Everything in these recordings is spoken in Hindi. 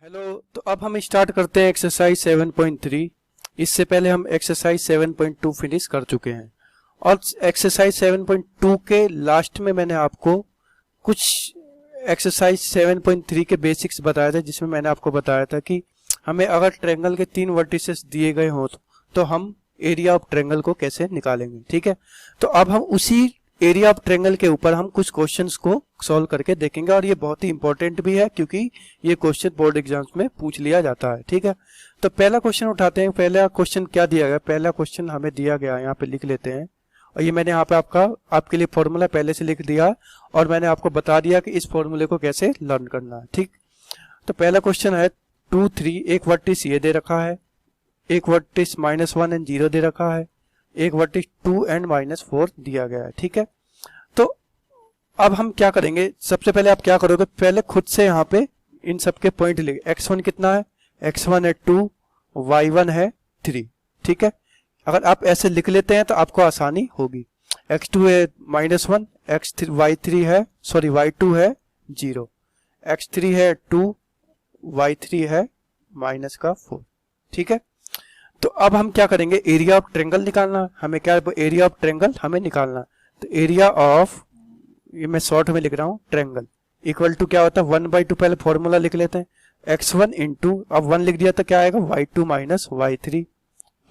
हेलो। तो अब हम स्टार्ट करते हैं एक्सरसाइज 7.3। इससे पहले हम एक्सरसाइज 7.2 फिनिश कर चुके हैं और एक्सरसाइज 7.2 के लास्ट में मैंने आपको कुछ एक्सरसाइज 7.3 के बेसिक्स बताया था, जिसमें मैंने आपको बताया था कि हमें अगर ट्रायंगल के 3 वर्टिसेस दिए गए हों तो हम एरिया ऑफ ट्रायंगल को कैसे निकालेंगे। ठीक है, तो अब हम उसी एरिया ऑफ ट्रायंगल के ऊपर हम कुछ क्वेश्चंस को सॉल्व करके देखेंगे और ये बहुत ही इंपॉर्टेंट भी है क्योंकि ये क्वेश्चन बोर्ड एग्जाम्स में पूछ लिया जाता है। ठीक है, तो पहला क्वेश्चन उठाते हैं। पहला क्वेश्चन क्या दिया गया? पहला क्वेश्चन हमें दिया गया, यहाँ पे लिख लेते हैं। और ये मैंने यहाँ पे आपके लिए फॉर्मूला पहले से लिख दिया और मैंने आपको बता दिया कि इस फॉर्मूले को कैसे लर्न करना है। ठीक, तो पहला क्वेश्चन है 2, 3, एक वर्टिस ये दे रखा है, एक वर्टिस -1 एंड 0 दे रखा है, एक वर्टिस 2 एंड -4 दिया गया है। ठीक है, तो अब हम क्या करेंगे? सबसे पहले आप क्या करोगे, पहले खुद से यहाँ पे इन सबके पॉइंट लिख। x1 कितना है? x1 है 2, y1 है 3। ठीक है, अगर आप ऐसे लिख लेते हैं तो आपको आसानी होगी। x2 है -1, y2 है 0, x3 है 2, y3 है -4। ठीक है, तो अब हम क्या करेंगे? एरिया ऑफ ट्रायंगल निकालना हमें। क्या एरिया ऑफ ट्रायंगल हमें निकालना? तो एरिया ऑफ, ये मैं शॉर्ट में लिख रहा हूं, ट्रायंगल इक्वल टू क्या होता है? 1/2। पहले फॉर्मूला लिख लेते हैं, x1 इंटू, अब 1 लिख दिया तो क्या आएगा? y2 minus y3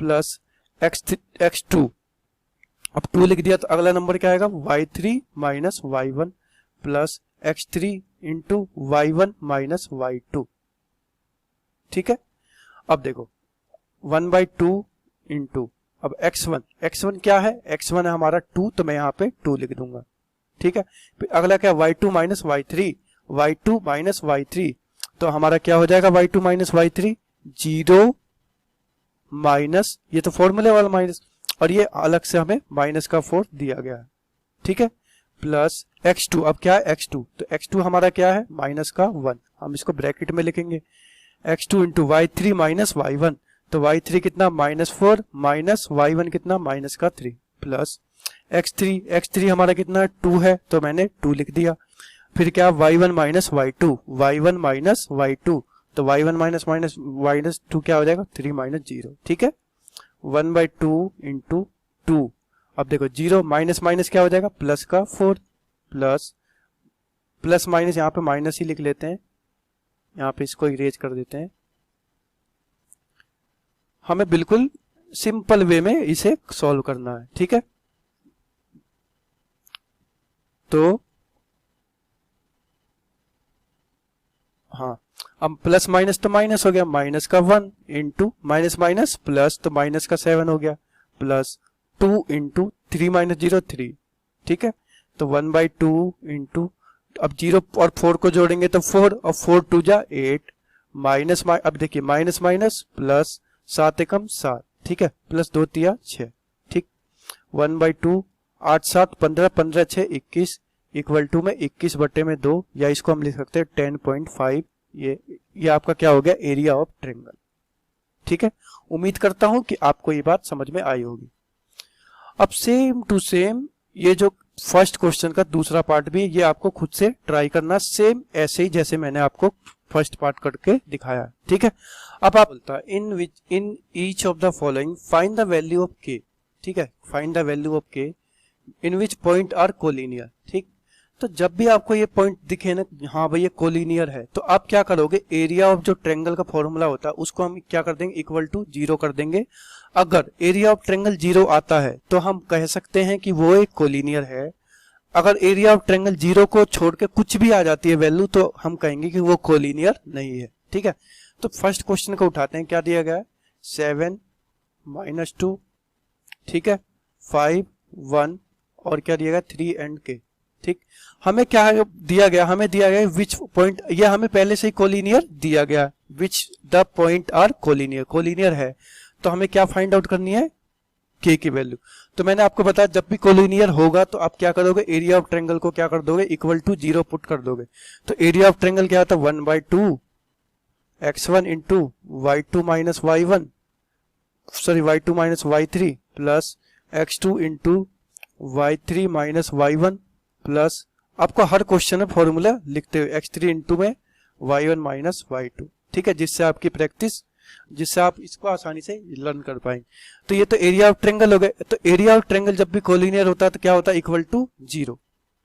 plus x2, अब 2 लिख दिया तो अगला नंबर क्या आएगा? y3 minus y1 plus x3 into y1 minus y2। ठीक है, अब देखो 1/2 इंटू, अब x1 क्या है? x1 है हमारा 2, तो मैं यहाँ पे 2 लिख दूंगा। ठीक है, फिर अगला क्या? y2 माइनस y3, तो हमारा क्या हो जाएगा? y2 माइनस y3 0 माइनस, ये तो फॉर्मूले वाला माइनस, और ये अलग से हमें -4 दिया गया है। ठीक है, प्लस x2, अब क्या है? x2, तो x2 हमारा क्या है? -1, हम इसको ब्रैकेट में लिखेंगे। x2 into y3 minus y1, तो y3 कितना? -4 माइनस y1 कितना? -3 प्लस x3 हमारा कितना? 2 है, तो मैंने 2 लिख दिया। फिर क्या? y1 माइनस y2, तो y1 माइनस 2 क्या हो जाएगा? 3 माइनस 0। ठीक है, 1/2 इंटू 2, अब देखो 0 माइनस क्या हो जाएगा? प्लस का 4 प्लस माइनस, यहाँ पे माइनस ही लिख लेते हैं, यहाँ पे इसको इरेज कर देते हैं। हमें बिल्कुल सिंपल वे में इसे सॉल्व करना है। ठीक है, तो हाँ, अब प्लस माइनस तो माइनस हो गया, -1 इंटू माइनस प्लस, तो -7 हो गया, प्लस 2 इंटू 3 माइनस 0 3। ठीक है, तो 1/2 इंटू, अब 0 और 4 को जोड़ेंगे तो 4 और 4 2 जा 8 माइनस, अब देखिए माइनस प्लस 7 एकम 7। ठीक है, प्लस 2 तिया 6। ठीक, 1/2 8 7 15, 15 6 21 इक्वल टू में 21/2, या इसको हम लिख सकते हैं 10.5। ये आपका क्या हो गया? Area of triangle. ठीक है, उम्मीद करता हूं कि आपको ये बात समझ में आई होगी। अब सेम टू सेम ये जो फर्स्ट क्वेश्चन का दूसरा पार्ट भी, ये आपको खुद से ट्राई करना, सेम ऐसे ही जैसे मैंने आपको फर्स्ट पार्ट करके दिखाया। ठीक है, अब आप बोलता है in each of the following find the value of k। ठीक है, find the value of k in which point are collinear. ठीक, तो जब भी आपको ये पॉइंट दिखे ना, हाँ भाई ये कोलिनियर है, तो आप क्या करोगे? एरिया ऑफ जो ट्रायंगल का फॉर्मूला होता है उसको हम क्या कर देंगे? इक्वल टू 0 कर देंगे। अगर एरिया ऑफ ट्रायंगल 0 आता है तो हम कह सकते हैं कि वो एक कोलिनियर है। अगर एरिया ऑफ ट्रायंगल 0 को छोड़ के कुछ भी आ जाती है वैल्यू, तो हम कहेंगे कि वो कोलिनियर नहीं है। ठीक है, तो फर्स्ट क्वेश्चन को उठाते हैं। क्या दिया गया है? 7 -2, ठीक है, 5 1, और क्या दिया गया? 3 एंड k। ठीक, हमें क्या दिया गया? हमें दिया गया विच पॉइंट, ये हमें पहले से ही कोलिनियर दिया गया, which the point are collinear है, तो हमें क्या फाइंड आउट करनी है? k की वैल्यू। तो मैंने आपको बताया जब भी कोलिनियर होगा तो आप क्या करोगे? एरिया ऑफ ट्रायंगल को क्या कर दोगे? इक्वल टू 0 पुट कर दोगे। तो एरिया ऑफ ट्रायंगल क्या होता है? 1/2 x1 into y2 minus y3 plus x2 into y3 minus y1 plus, आपको हर क्वेश्चन में फॉर्मूला लिखते हुए x3 इंटू में y1 माइनस y2। ठीक है, जिससे आप इसको आसानी से लर्न कर पाएंगे। तो ये तो एरिया ऑफ ट्रायंगल हो गए। तो एरिया ऑफ ट्रायंगल जब भी कोलिनियर होता है तो क्या होता है, इक्वल टू 0।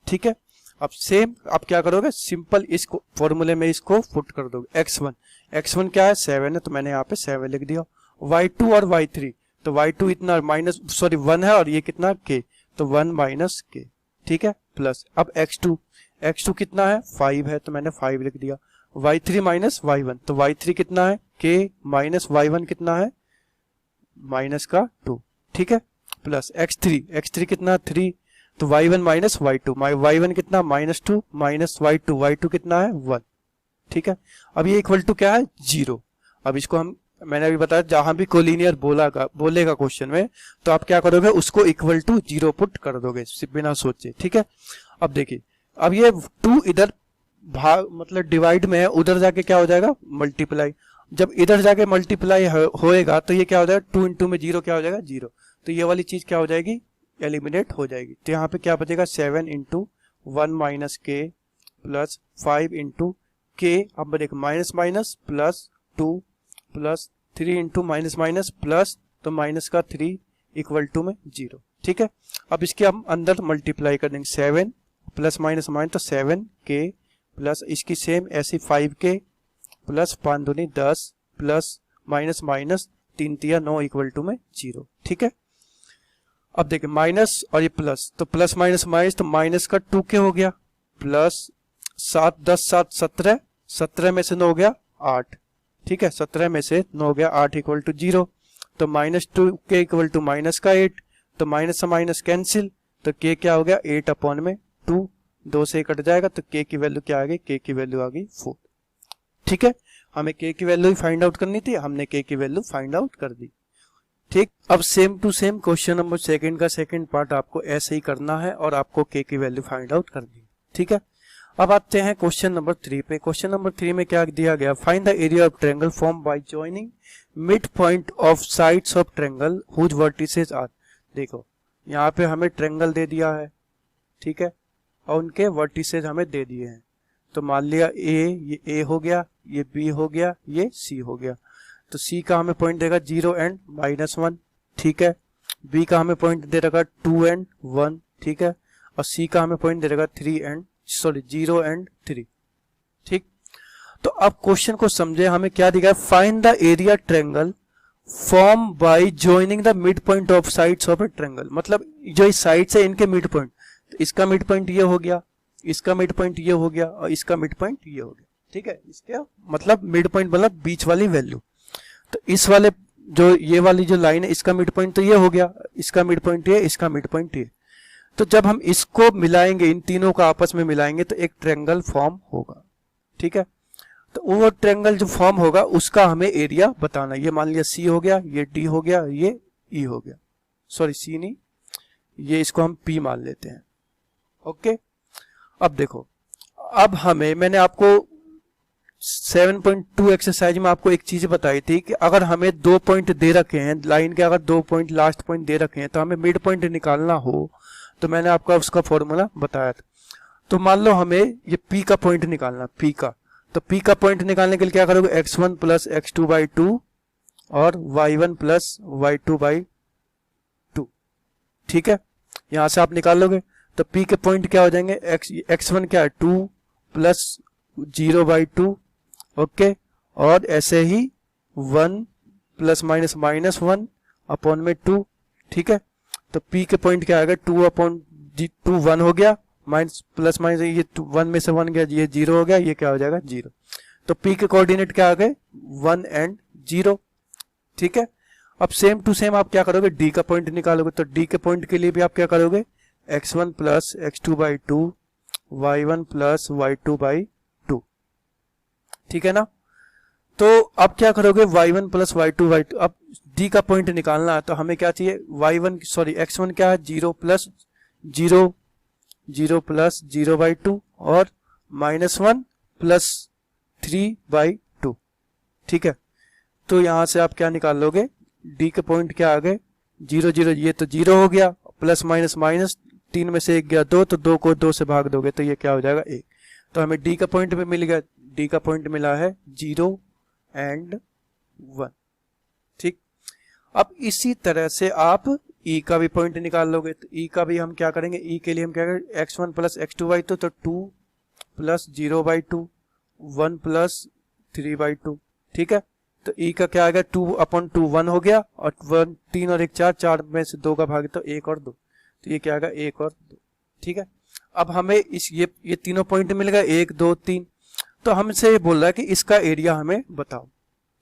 ठीक है, अब सेम आप क्या करोगे, सिंपल इसको फॉर्मूले में इसको पुट कर दोगे। x1 क्या है, 7 है, तो मैंने यहाँ पे 7 लिख दिया। y2 और y3, तो y2 इतना 1 है और ये कितना k, तो 1 माइनस k। ठीक है, प्लस अब x2 कितना है, 5 है, तो मैंने 5 लिख दिया। y3 माइनस y1, तो y3 कितना है, k माइनस y1 कितना है, माइनस का 2। ठीक है, प्लस x3 कितना 3, तो y1 माइनस y2, y1 कितना -2 माइनस y2 कितना है 1। ठीक है, अब ये इक्वल टू क्या है, 0। अब इसको मैंने अभी बताया जहां भी कोलिनियर बोलेगा क्वेश्चन में, तो आप क्या करोगे, उसको इक्वल टू 0 पुट कर दोगे बिना सोचे। ठीक है, अब देखिए, अब ये 2 इधर भाग मतलब डिवाइड में है, उधर जाके क्या हो जाएगा, मल्टीप्लाई। जब इधर जाके मल्टीप्लाई होएगा तो ये क्या हो जाएगा, 2 इंटू में 0 क्या हो जाएगा, 0। तो ये वाली चीज क्या हो जाएगी, एलिमिनेट हो जाएगी। तो यहाँ पे क्या बचेगा, 7 इंटू 1 माइनस के प्लस 5 इंटू के, अब देखो minus minus plus 2 plus 3 into minus minus plus, तो माइनस का 3 इक्वल टू में 0। ठीक है, अब इसके हम अंदर मल्टीप्लाई कर देंगे, 7 प्लस माइनस माइनस, तो 7 के प्लस इसकी सेम ऐसी 5 के प्लस 5 दूनी 10 प्लस माइनस माइनस 3 तिया 9 इक्वल टू में 0। ठीक है, अब देखिए माइनस और ये प्लस, तो प्लस माइनस माइनस, तो माइनस का 2 के हो गया, प्लस 7 10 7 17, 17 में से 9 हो गया 8। ठीक है, 17 में से 9 हो गया 8 इक्वल टू 0। तो -2 के इक्वल टू माइनस का 8, तो माइनस से माइनस कैंसिल, तो के क्या हो गया 8 अपॉन में 2, 2 से कट जाएगा, तो के की वैल्यू क्या आ गई, के की वैल्यू आ गई 4। ठीक है, हमें के की वैल्यू ही फाइंड आउट करनी थी, हमने के की वैल्यू फाइंड आउट कर दी। ठीक, अब same to same question number second का सेकंड पार्ट आपको ऐसे ही करना है और आपको के की वैल्यू फाइंड आउट करनी है। ठीक है, अब आते हैं क्वेश्चन नंबर 3 पे। क्वेश्चन नंबर 3 में क्या दिया गया, find the area of triangle form by joining mid point of sides of triangle whose vertices are. देखो यहाँ पे हमें ट्रायंगल दे दिया है, ठीक है, और उनके वर्टिसेस हमें दे दिए हैं। तो मान लिया ये ए हो गया, ये बी हो गया, ये सी हो गया। तो सी का हमें पॉइंट देगा 0 एंड -1। ठीक है, बी का हमें पॉइंट दे रखा 2 एंड 1। ठीक है, और सी का हमें पॉइंट दे रखा 0 एंड 3। ठीक, तो अब क्वेश्चन को समझे, हमें क्या दिया है, find the area triangle form by joining the mid point of sides of a triangle. मतलब जो इस साइड से इनके मिड पॉइंट, तो इसका मिड पॉइंट ये हो गया, इसका मिड पॉइंट ये हो गया और इसका मिड पॉइंट ये हो गया। ठीक है, इसका मतलब मिड पॉइंट मतलब बीच वाली वैल्यू। तो इस वाले जो ये वाली जो लाइन है, इसका मिड पॉइंट तो ये हो गया, इसका मिड पॉइंट ये, इसका मिड पॉइंट ये। तो जब हम इसको मिलाएंगे, इन तीनों को आपस में मिलाएंगे तो एक ट्रायंगल फॉर्म होगा। ठीक है, तो वो ट्रायंगल जो फॉर्म होगा उसका हमें एरिया बताना। ये मान लिया सी हो गया, ये डी हो गया, ये ई हो गया, सॉरी सी नहीं, ये इसको हम पी मान लेते हैं। ओके, अब देखो, अब हमें, मैंने आपको 7.2 एक्सरसाइज में आपको एक चीज बताई थी कि अगर हमें 2 पॉइंट दे रखे हैं लाइन के, अगर 2 पॉइंट लास्ट पॉइंट दे रखे हैं तो हमें मिड पॉइंट निकालना हो, तो मैंने आपको उसका फॉर्मूला बताया था। तो मान लो हमें ये P का पॉइंट निकालना, P का, तो P का पॉइंट निकालने के लिए क्या करोगे, x1 प्लस x2 बाई 2 और y1 प्लस y2 बाई 2। ठीक है, यहां से आप निकाल लोगे तो P के पॉइंट क्या हो जाएंगे, x1 क्या है 2 प्लस 0 बाई 2, ओके, और ऐसे ही 1 प्लस माइनस -1 अपॉन में 2। ठीक है, तो P के पॉइंट क्या आ गया, 2 अपॉन 2 1 हो गया, माइनस प्लस माइनस ये 1 में से 1 गया, ये 0 हो गया, ये क्या हो जाएगा 0। तो P के कोऑर्डिनेट क्या आ गए 1 एंड 0। ठीक है, अब सेम टू सेम आप क्या करोगे, D का पॉइंट निकालोगे। तो D के पॉइंट के लिए भी आप क्या करोगे, x1 plus x2 by 2, y1 plus y2 by 2। ठीक है ना, तो अब क्या करोगे, y1 प्लस y2 बाई 2। अब D का पॉइंट निकालना है तो हमें क्या चाहिए, x1 क्या है 0 प्लस 0 प्लस 0 बाई 2 और -1 प्लस 3 बाई 2। ठीक है, तो यहां से आप क्या निकाल लोगे, D के पॉइंट क्या आ गए 0 0, ये तो 0 हो गया, प्लस माइनस माइनस 3 में से 1 गया 2, तो 2 को 2 से भाग दोगे तो ये क्या हो जाएगा 1। तो हमें D का पॉइंट भी मिल गया, D का पॉइंट मिला है 0 एंड 1। ठीक, अब इसी तरह से आप ई का भी पॉइंट निकाल लोगे। तो ई का भी हम क्या करेंगे, ई के लिए हम क्या करेंगे, x1 प्लस x2/2, तो 2 प्लस 0/2 1 प्लस 3/2। ठीक है, तो ई का क्या आएगा, 2/2 1 हो गया, और 1 3 और 1 4, 4 में से 2 का भाग तो 1 और 2, तो ये क्या आएगा 1 और 2। ठीक है, अब हमें इस ये तीनों पॉइंट मिल गए 1 2 3। तो हमसे बोल रहा है कि इसका एरिया हमें बताओ।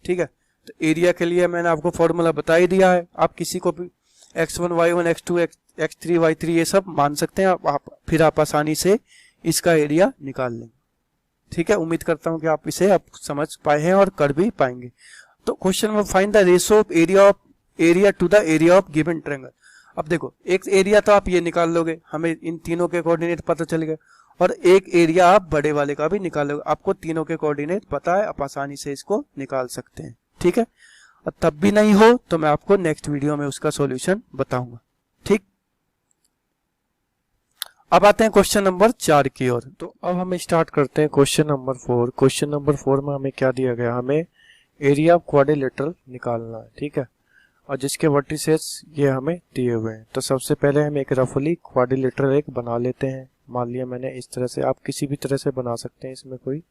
ठीक है, तो एरिया के लिए मैंने आपको फॉर्मूला बता ही दिया है। आप किसी को भी x1 y1 x2 x3 y3 ये सब मान सकते हैं फिर आप आसानी से इसका एरिया निकाल लेंगे। ठीक है, उम्मीद करता हूं कि आप इसे आप समझ पाए हैं और कर भी पाएंगे। तो क्वेश्चन में find the ratio of area to the area of given triangle. अब देखो, एक एरिया तो आप ये निकाल लोगे, हमें इन तीनों के कोऑर्डिनेट पता चल गए, और एक एरिया आप बड़े वाले का भी निकाल लोगे। आपको तीनों के कोऑर्डिनेट पता है, आप आसानी से इसको निकाल सकते हैं। ठीक है, और तब भी नहीं हो तो मैं आपको नेक्स्ट वीडियो में उसका सॉल्यूशन बताऊंगा। ठीक, अब आते हैं क्वेश्चन नंबर 4 की ओर। तो अब हम स्टार्ट करते हैं क्वेश्चन नंबर 4। क्वेश्चन नंबर 4 में हमें क्या दिया गया, हमें एरिया ऑफ क्वाड्रिलेटरल निकालना है। ठीक है, और जिसके वर्टिसेस ये हमें दिए हुए हैं। तो सबसे पहले हम एक रफली क्वाड्रिलेटरल एक बना लेते हैं। मान लिया मैंने इस तरह से, आप किसी भी तरह से बना सकते हैं, इसमें कोई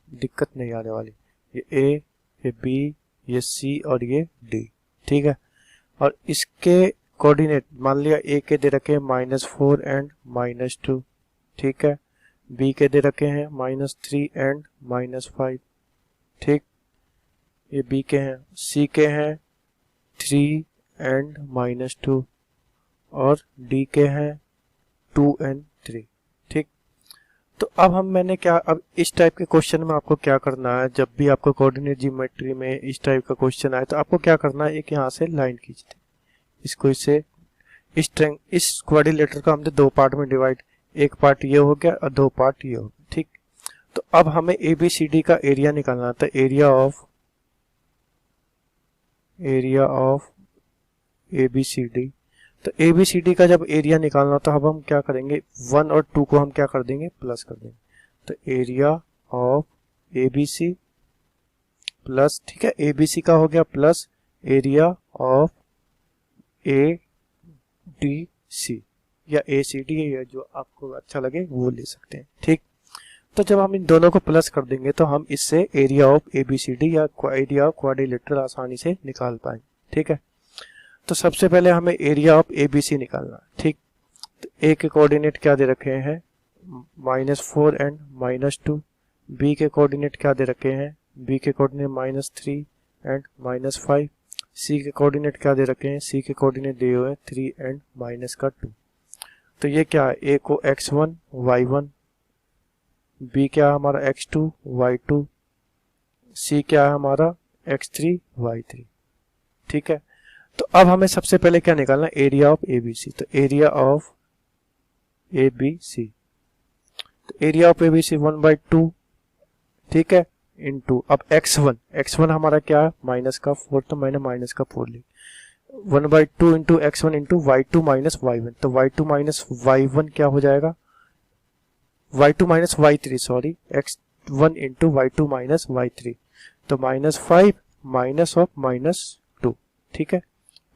दिक्कत नहीं आने वाली। ये ए, ये बी, ये सी और ये डी। ठीक है, और इसके कोऑर्डिनेट मान लिया ए के दे रखे हैं -4 एंड -2। ठीक है, बी के दे रखे हैं -3 एंड -5। ठीक, ये बी के हैं। सी के हैं 3 एंड -2, और डी के हैं 2 एंड 3। ठीक, तो अब मैंने क्या, अब इस टाइप के क्वेश्चन में आपको क्या करना है, जब भी आपको कोऑर्डिनेट ज्योमेट्री में इस टाइप का क्वेश्चन आए तो आपको क्या करना है, एक यहाँ से लाइन खींचते, इसको इससे इस क्वाड्रिलेटरल को हमने 2 पार्ट में डिवाइड, एक पार्ट ये हो गया और 2 पार्ट ये हो गया। ठीक, तो अब हमें ABCD का एरिया निकालना था। एरिया ऑफ ABCD, तो ABCD का जब एरिया निकालना तो अब हम क्या करेंगे, 1 और 2 को हम क्या कर देंगे, प्लस कर देंगे। तो एरिया ऑफ ABC प्लस, ठीक है, ABC का हो गया प्लस एरिया ऑफ ADC या ACD, या जो आपको अच्छा लगे वो ले सकते हैं। ठीक, तो जब हम इन दोनों को प्लस कर देंगे तो हम इससे एरिया ऑफ ABCD या एरिया ऑफ क्वाड्रिलेटरल आसानी से निकाल पाएंगे। ठीक है, तो सबसे पहले हमें एरिया ऑफ ABC निकालना है। ठीक, तो A के कोऑर्डिनेट क्या दे रखे हैं, -4 एंड -2। B के कोऑर्डिनेट क्या दे रखे हैं, B के कोऑर्डिनेट -3 एंड -5। C के कोऑर्डिनेट क्या दे रखे हैं, C के कोऑर्डिनेट दिए हुए हैं 3 एंड -2। तो ये क्या है, A को x1 y1, B क्या है हमारा x2 y2, C क्या है हमारा x3 y3। ठीक है, तो अब हमें सबसे पहले क्या निकालना है, एरिया ऑफ ABC। तो एरिया ऑफ ABC, तो एरिया ऑफ ABC 1/2। ठीक है, इनटू अब x1 हमारा क्या है, -4, तो मैंने -4 ली। 1/2 into x1 into y2 minus y1, तो y2 माइनस y1 क्या हो जाएगा, y2 minus y3, sorry, x1 into y2 minus y3, तो -5 माइनस ऑफ -2। ठीक है,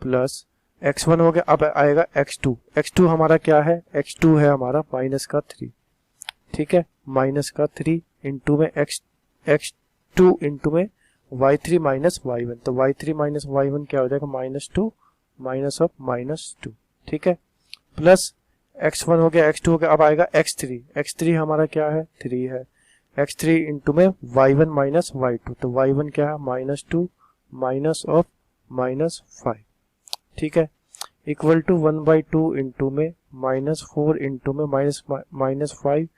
प्लस x1 हो गया। अब आएगा x2 हमारा क्या है, x2 है हमारा -3। ठीक है, -3 इंटू में x2 इंटू में y3 माइनस y1, तो y3 माइनस y1 क्या हो जाएगा, -2 माइनस ऑफ -2। ठीक है, प्लस x1 हो गया, x2 हो गया। अब आएगा x3 हमारा क्या है, 3 है। x3 इंटू में y1 माइनस y2, तो y1 क्या है, -2 माइनस ऑफ -5। ठीक है, इक्वल टू 1/2 इंटू में -4 इंटू में -5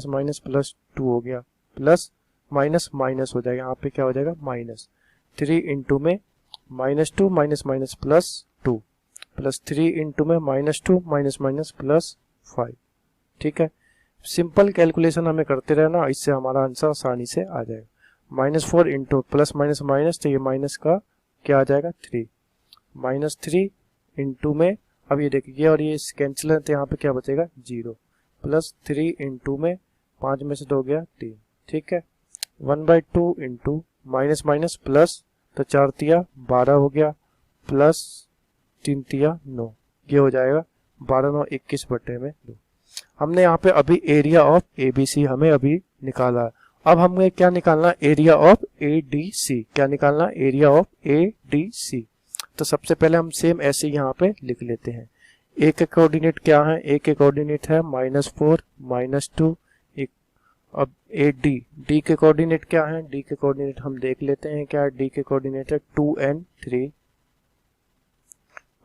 माइनस प्लस 2 हो गया, प्लस माइनस हो जाएगा, यहाँ पे क्या हो जाएगा, -3 इंटू में -2 माइनस प्लस 2, प्लस 3 इंटू में -2 माइनस प्लस 5। ठीक है, सिंपल कैलकुलेशन हमें करते रहना, इससे हमारा आंसर आसानी से आ जाएगा। -4 इंटू प्लस माइनस, तो ये माइनस का क्या आ जाएगा, 3, -3 इंटू में, अब ये देखिए और ये कैंसिल है तो यहाँ पे क्या बचेगा, 0, प्लस 3 इंटू में 5 में से 2 गया 3। ठीक है, 1/2 इंटू माइनस माइनस प्लस, तो 4 तिया 12 हो गया, प्लस 3 तिया 9, ये हो जाएगा 12 9 21 बटे में 2। हमने यहाँ पे अभी एरिया ऑफ ABC हमें अभी निकाला है। अब हमें क्या निकालना, एरिया ऑफ ADC। क्या निकालना, एरिया ऑफ ADC। तो सबसे पहले हम सेम ऐसे यहाँ पे लिख लेते हैं। ए के कोऑर्डिनेट क्या है, ए के कोऑर्डिनेट है -4 -2। अब डी के कोऑर्डिनेट क्या है, डी के कोऑर्डिनेट हम देख लेते हैं क्या है। डी के कोऑर्डिनेट है 2 and 3।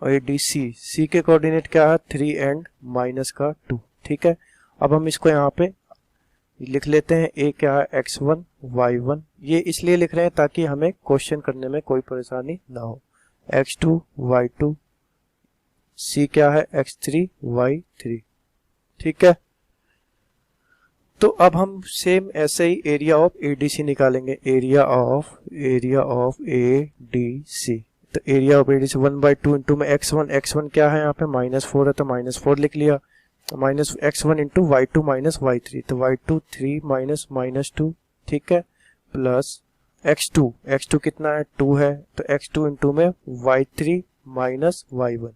और सी के कोऑर्डिनेट क्या है 3 and -2। ठीक है, अब हम इसको यहाँ पे लिख लेते हैं। ए क्या है x1 y1, ये इसलिए लिख रहे हैं ताकि हमें क्वेश्चन करने में कोई परेशानी ना हो। x2 y2, सी क्या है x3 y3। ठीक है, तो अब हम सेम ऐसे ही एरिया ऑफ ADC निकालेंगे। एरिया ऑफ ADC, तो एरिया ऑफ ADC 1/2 इंटू में x1 क्या है यहाँ पे -4 है, तो -4 लिख लिया। -x1 इंटू y2 -y3, तो y2 3 -2। ठीक है, प्लस x2 कितना है 2 है, तो x2 इंटू में y3 -y1,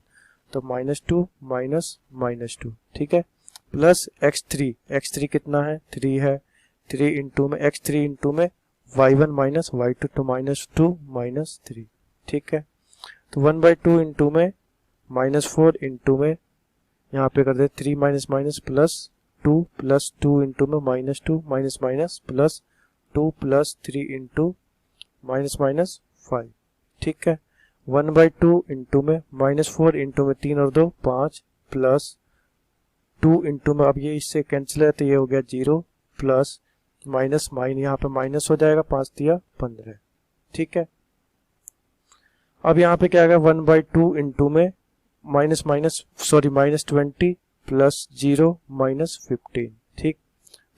तो -2 -2। ठीक है, प्लस x3 कितना है 3 है, 3 इंटू में x3 इंटू में y1 -y2, तो -2 -3। ठीक है, तो 1/2 इंटू में -4 इंटू में यहाँ पे कर दे 3 माइनस प्लस 2 प्लस 2 इंटू में -2 माइनस प्लस 2 प्लस 3 इंटू -5। ठीक है, 1/2 इंटू में -4 इंटू में 3 और 2 5 प्लस 2 इंटू में, अब ये इससे कैंसिल है तो ये हो गया 0 प्लस माइनस यहाँ पे माइनस हो जाएगा 5 तिया 15। ठीक है, अब यहाँ पे क्या आएगा 1/2 इंटू में -20 प्लस 0 -15। ठीक,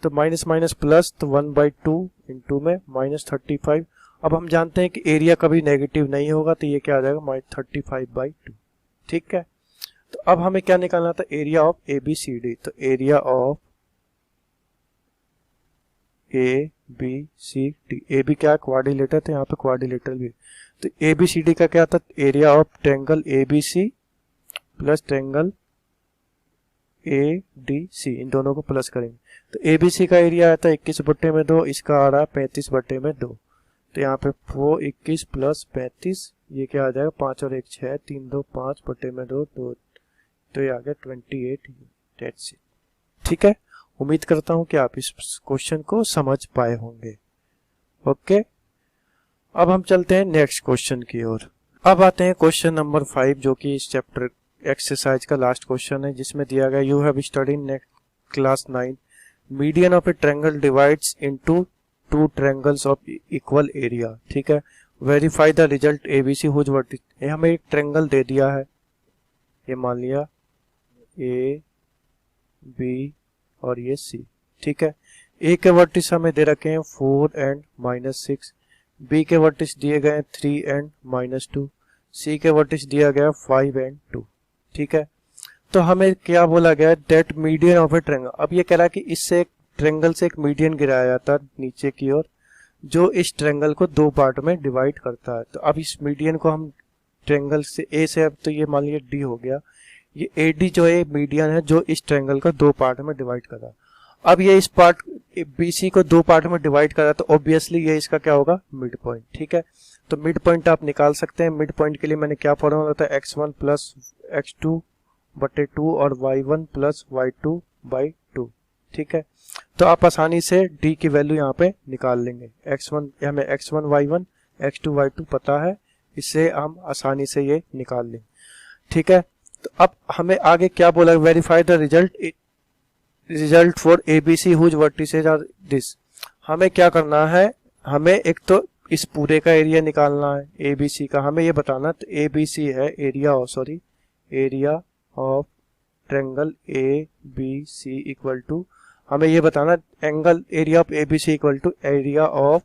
तो माइनस प्लस, तो 1/2 इंटू में -35। अब हम जानते हैं कि एरिया कभी नेगेटिव नहीं होगा, तो ये क्या आ जाएगा 35/2। ठीक है, तो अब हमें क्या निकालना था, एरिया ऑफ ABCD। तो एरिया ऑफ ABCD, AB क्या है क्वाड्रिलेटर, तो यहाँ पे क्वाड्रिलेटर भी। तो ABCD का क्या था, area of triangle ABC plus triangle ADC, इन दोनों को प्लस करेंगे। तो ABC का एरिया आता है 21 बटे में 2, इसका आ रहा है 35 बटे में 2। तो यहाँ पे 4 21 प्लस 35, ये क्या आ जाएगा 5 और 1 6, 3 2 5 बटे में 2 2, तो ये आ गया 28। That's it. ठीक है, उम्मीद करता हूँ कि आप इस क्वेश्चन को समझ पाए होंगे। ओके, अब हम चलते हैं नेक्स्ट क्वेश्चन की ओर। अब आते हैं क्वेश्चन नंबर 5, जो कि इस चैप्टर एक्सरसाइज का लास्ट क्वेश्चन है, जिसमें दिया गया you have studied in class 9 median of a triangle divides into 2 triangles of equal area. ठीक है, verify the result ABC whose vertices. ये हमें एक ट्रायंगल दे दिया है, ये मान लिया A B और ये C। ठीक है, A के वर्टिस हमें दे रखे हैं 4 and -6, B के वर्टिस दिए गए 3 and -2, C के वर्टिस दिया गया 5 and 2। ठीक है, तो हमें क्या बोला गया, that median of a triangle. अब ये कह रहा है कि इससे एक ट्रायंगल से एक मीडियन गिराया जाता है नीचे की ओर, जो इस ट्रायंगल को 2 पार्ट में डिवाइड करता है। तो अब इस मीडियन को हम ट्रायंगल से A से, अब तो ये मान लिया D हो गया, ये AD जो है मीडियन है जो इस ट्रायंगल को 2 पार्ट में डिवाइड कर रहा है। अब ये इस पार्ट BC को 2 पार्ट में डिवाइड कर रहा है, तो ऑब्वियसली ये इसका क्या होगा, मिड पॉइंट। ठीक है, तो मिड पॉइंट आप निकाल सकते हैं। मिड पॉइंट के लिए मैंने क्या फॉर्मूला होता है, x1 प्लस x2 बटे 2 और y1 प्लस y2/2। ठीक है, तो आप आसानी से D की वैल्यू यहाँ पे निकाल लेंगे। x1 हमें x1 y1 x2 y2 पता है, इससे हम आसानी से ये निकाल लेंगे। ठीक है, तो अब हमें आगे क्या बोला, verify the result for ABC whose vertices are this. हमें क्या करना है, हमें एक तो इस पूरे का एरिया निकालना है ABC का, हमें ये बताना। तो ABC है area of triangle ABC equal to, हमें ये बताना angle area of ABC equal to area of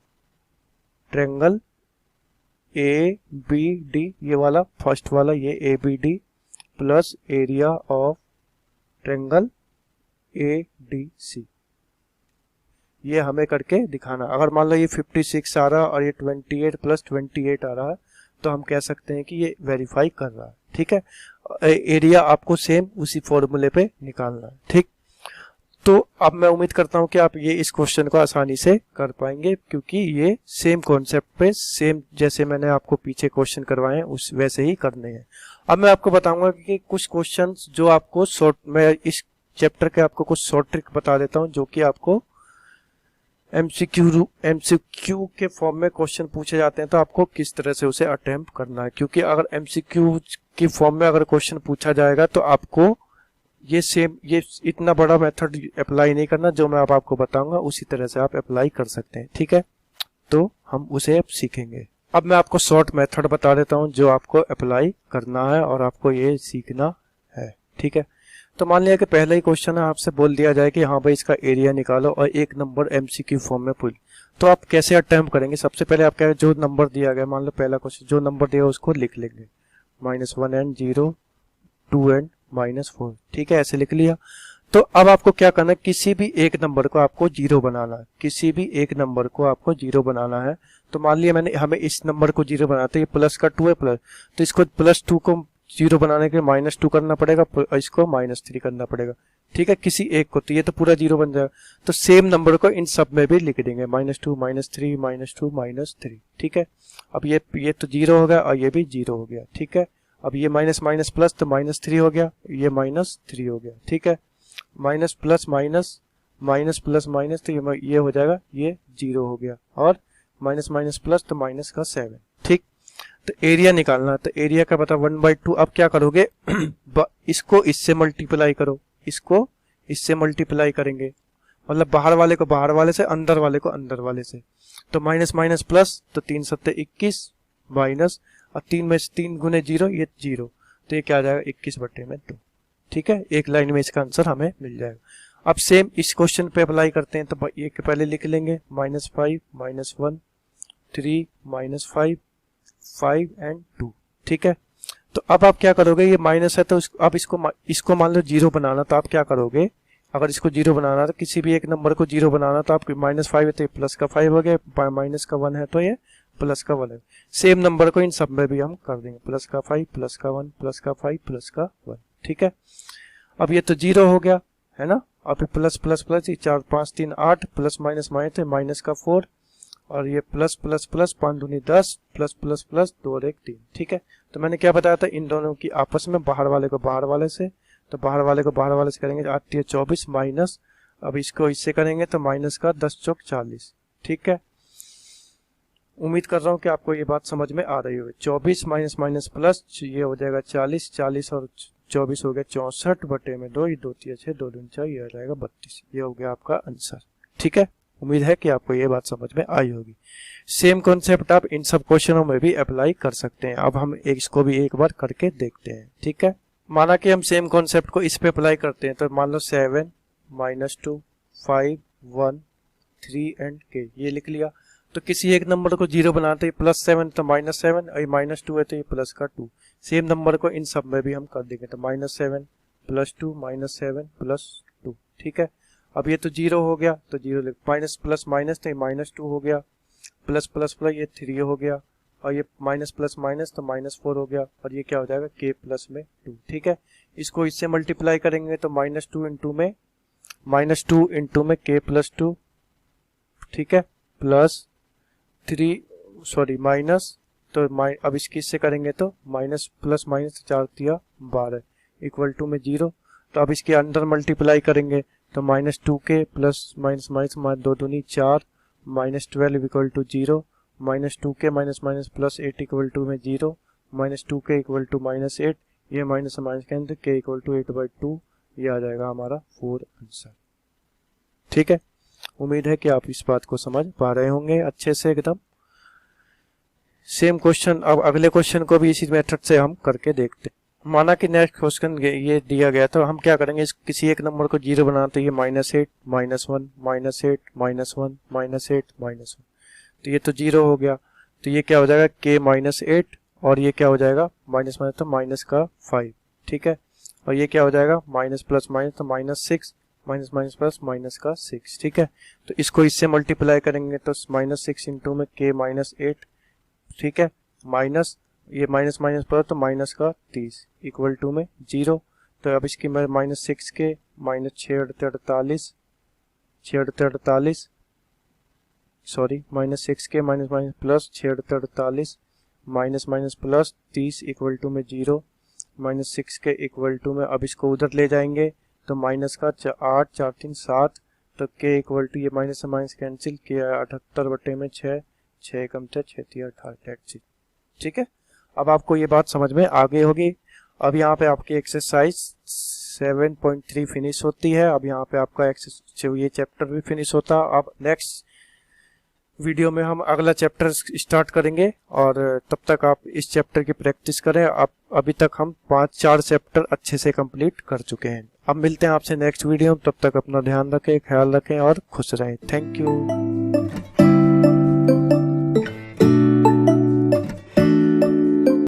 triangle ABD, ये वाला फर्स्ट वाला, ये ABD plus area of triangle ADC। ये हमें करके दिखाना। अगर मान लो ये 56 आ रहा है और ये 28 प्लस 28 आ रहा है तो हम कह सकते हैं कि ये वेरीफाई कर रहा है। ठीक है, एरिया आपको सेम उसी फॉर्मूले पे निकालना है। ठीक, तो अब मैं उम्मीद करता हूं कि आप ये इस क्वेश्चन को आसानी से कर पाएंगे, क्योंकि ये सेम कॉन्सेप्ट पे सेम जैसे मैंने आपको पीछे क्वेश्चन करवाए हैं उस वैसे ही करने हैं। अब मैं आपको बताऊंगा कि कुछ क्वेश्चंस जो आपको शॉर्ट, मैं इस चैप्टर के आपको कुछ शॉर्ट ट्रिक बता देता हूं जो कि आपको एमसीक्यू के फॉर्म में क्वेश्चन पूछे जाते हैं तो आपको किस तरह से उसे अटेम्प्ट करना है। क्योंकि अगर एमसीक्यू की फॉर्म में अगर क्वेश्चन पूछा जाएगा तो आपको ये इतना बड़ा मेथड अप्लाई नहीं करना, जो मैं अब आपको बताऊंगा उसी तरह से आप अप्लाई कर सकते हैं। ठीक है, तो हम उसे अब सीखेंगे। अब मैं आपको शॉर्ट मेथड बता देता हूं जो आपको अप्लाई करना है और आपको ये सीखना है। ठीक है, तो मान लिया कि पहला ही क्वेश्चन है, आपसे बोल दिया जाए कि हाँ भाई इसका एरिया निकालो और एक नंबर एमसीक्यू फॉर्म में पुल, तो आप कैसे अटेम्प्ट करेंगे। सबसे पहले आप क्या, जो नंबर दिया गया, मान लो पहला क्वेश्चन जो नंबर दिया उसको लिख लेंगे, -1 एंड 0, 2 एंड -4। ठीक है, ऐसे लिख लिया। तो अब आपको क्या करना है, किसी भी एक नंबर को आपको 0 बनाना है, किसी भी एक नंबर को आपको 0 बनाना है। तो मान लिया हमें इस नंबर को 0 बनाना, तो ये प्लस का 2 है प्लस, तो इसको +2 को 0 बनाने के लिए -2 करना पड़ेगा, इसको -3 करना पड़ेगा। ठीक है, किसी एक को, तो ये तो पूरा 0 बन जाएगा। तो सेम नंबर को इन सब में भी लिख देंगे, -2 -3 -2 -3। ठीक है, अब ये तो 0 हो गया और ये भी 0 हो गया। ठीक है, अब ये माइनस माइनस प्लस तो -3 हो गया, ये -3 हो गया। ठीक है, minus plus minus, minus plus minus, तो ये हो जाएगा, ये 0 हो गया, और माइनस माइनस प्लस तो माइनस का 7। ठीक, तो एरिया निकालना, तो एरिया का पता 1/2। अब क्या करोगे इसको इससे मल्टीप्लाई करो, इसको इससे मल्टीप्लाई करेंगे, मतलब बाहर वाले को बाहर वाले से, अंदर वाले को अंदर वाले से। तो माइनस माइनस प्लस, तो 3 7 21 माइनस, और 3 में 3 गुने 0, ये 0, तो ये क्या आ जाएगा 21/2। ठीक है, एक लाइन में इसका आंसर हमें मिल जाएगा। अब सेम इस क्वेश्चन पे अप्लाई करते हैं, तो ये पहले लिख लेंगे -5 -1 3 -5 5 एंड 2। ठीक है, तो अब आप क्या करोगे, ये माइनस है तो अब इसको मान लो 0 बनाना, तो आप क्या करोगे, अगर इसको 0 बनाना तो किसी भी एक नंबर को 0 बनाना, तो आप -5 है तो ये प्लस का 5 हो गया, माइनस का 1 है तो ये प्लस का 1 है। सेम नंबर को इन सब में भी हम कर देंगे, प्लस का 5 प्लस का 1 प्लस का 5 प्लस का 1। ठीक है, अब ये तो 0 हो गया है ना, अब प्लस प्लस प्लस, ये 4 5 3 8 प्लस माइनस माइनस है, माइनस का 4, और ये प्लस प्लस प्लस 5 दूनी 10 प्लस प्लस प्लस 2 और 1 3। ठीक है, तो मैंने क्या बताया था, इन दोनों की आपस में बाहर वाले को बाहर वाले से, तो बाहर वाले को बाहर वाले से करेंगे, 8 3 24 माइनस, अब इसको इससे करेंगे तो माइनस का 10 चौक 40। ठीक है, उम्मीद कर रहा हूँ कि आपको ये बात समझ में आ रही होगी। 24 माइनस माइनस प्लस, ये हो जाएगा 40, 40 और 24 हो गया 64/2, ये 2 3 6 2 2 4, ये आ जाएगा 32। ये हो गया आपका आंसर। ठीक है, उम्मीद है कि आपको ये बात समझ में आई होगी। सेम कॉन्सेप्ट आप इन सब क्वेश्चनों में भी अप्लाई कर सकते हैं। अब हम इसको भी एक बार करके देखते हैं। ठीक है, माना कि हम सेम कॉन्सेप्ट को इस पे अप्लाई करते हैं, तो मान लो 7 -2 5 1 3 एंड k, ये लिख लिया। तो किसी एक नंबर को 0 बनाते हैं, +7 तो -7, और -2 है तो ये प्लस का 2। सेम नंबर को इन सब में भी हम कर देंगे, तो -7 +2 -7 +2। ठीक है, अब ये तो 0 हो गया, तो 0 लिख, माइनस प्लस माइनस तो ये -2 हो गया, प्लस प्लस प्लस ये 3 हो गया, और ये माइनस प्लस माइनस तो -4 हो गया, और ये क्या हो जाएगा k प्लस में 2। ठीक है, इसको इससे मल्टीप्लाई करेंगे तो -2 इंटू में k + 2। ठीक है, प्लस 3 सॉरी माइनस, तो अब इससे करेंगे तो minus plus minus 4 × 12 equal to में 0। तो अब इसके अंदर मल्टीप्लाई करेंगे तो -2k प्लस माइनस माइनस 2 दूनी 4 -12 equal to 0, -2k minus minus plus 8 equal to में 0, -2k इक्वल टू -8, ये माइनस माइनस के अंदर k इक्वल टू 8/2, ये आ जाएगा हमारा 4 आंसर। ठीक है, उम्मीद है कि आप इस बात को समझ पा रहे होंगे अच्छे से एकदम। सेम क्वेश्चन, अब अगले क्वेश्चन को भी इसी मेथड से हम करके देखते हैं। माना कि नेक्स्ट क्वेश्चन ये दिया गया, तो हम क्या करेंगे, किसी एक नंबर को 0 बनाते तो ये -8 -1 -8 -1 -8 -1, तो ये तो 0 हो गया, तो ये क्या हो जाएगा k -8, और ये क्या हो जाएगा माइनस तो माइनस का 5। ठीक है, और ये क्या हो जाएगा माइनस प्लस माइनस तो -6 माइनस माइनस प्लस माइनस का 6, ठीक है। तो इसको इससे मल्टीप्लाई करेंगे तो -6 इंटू में k -8, ठीक है, माइनस ये माइनस माइनस प्लस तो माइनस का 30 इक्वल टू में 0। तो अब इसकी -6 के -6 सॉरी -6 के minus minus plus 6 minus minus plus 30 equal to में 0, -6 के इक्वल टू में अब इसको उधर ले जाएंगे तो माइनस का 8 4 3 7, तो k इक्वल टू ये माइनस से माइनस कैंसिल किया 78 बटे में 6 कम से 6 3 18, ठीक है। अब आपको ये बात समझ में आ गई होगी। अब यहाँ पे आपकी एक्सरसाइज 7.3 फिनिश होती है। अब यहाँ पे आपका ये चैप्टर भी फिनिश होता है। अब नेक्स्ट वीडियो में हम अगला चैप्टर स्टार्ट करेंगे और तब तक आप इस चैप्टर की प्रैक्टिस करें। आप अभी तक हम 5-4 चैप्टर अच्छे से कंप्लीट कर चुके हैं। अब मिलते हैं आपसे नेक्स्ट वीडियो में, तब तक अपना ध्यान रखें, ख्याल रखें और खुश रहें। Thank you.